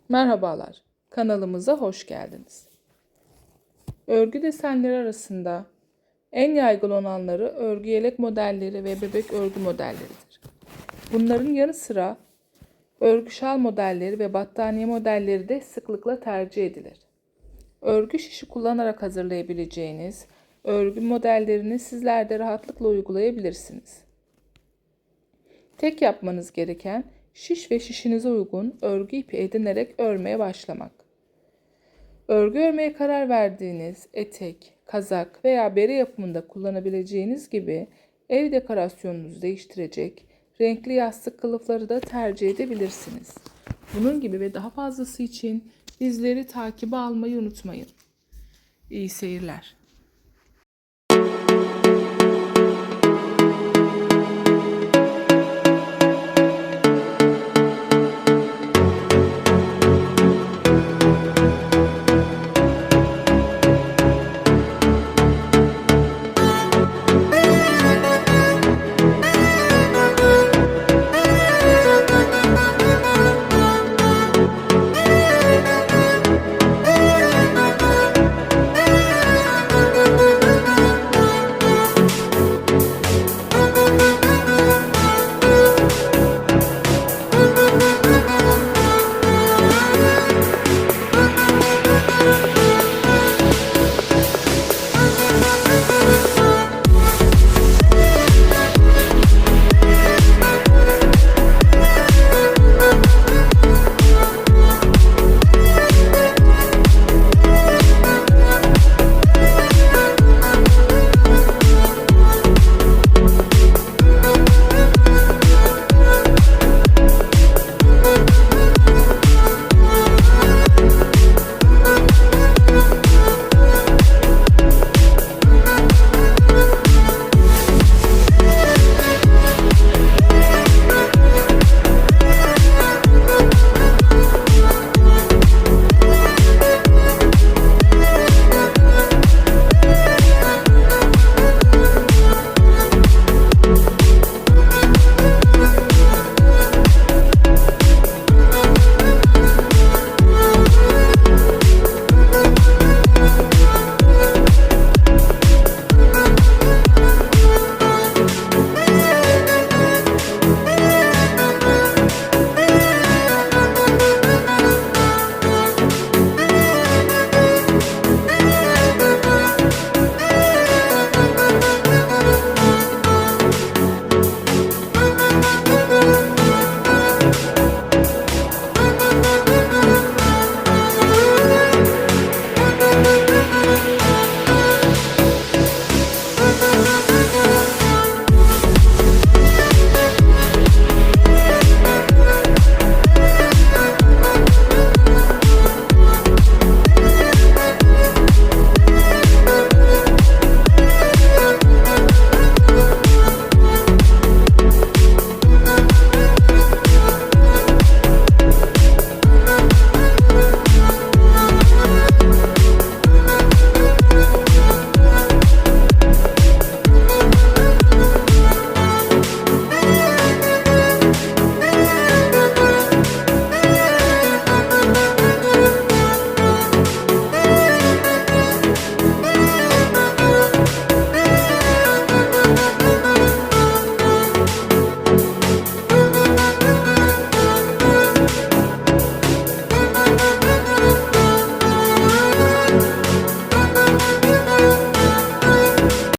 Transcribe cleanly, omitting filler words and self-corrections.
Merhabalar, kanalımıza hoş geldiniz. Örgü desenleri arasında en yaygın olanları örgü yelek modelleri ve bebek örgü modelleridir. Bunların yanı sıra örgü şal modelleri ve battaniye modelleri de sıklıkla tercih edilir. Örgü şişi kullanarak hazırlayabileceğiniz örgü modellerini sizler de rahatlıkla uygulayabilirsiniz. Tek yapmanız gereken şiş ve şişinize uygun örgü ipi edinerek örmeye başlamak. Örgü örmeye karar verdiğiniz etek, kazak veya bere yapımında kullanabileceğiniz gibi ev dekorasyonunuzu değiştirecek renkli yastık kılıfları da tercih edebilirsiniz. Bunun gibi ve daha fazlası için bizleri takibe almayı unutmayın. İyi seyirler.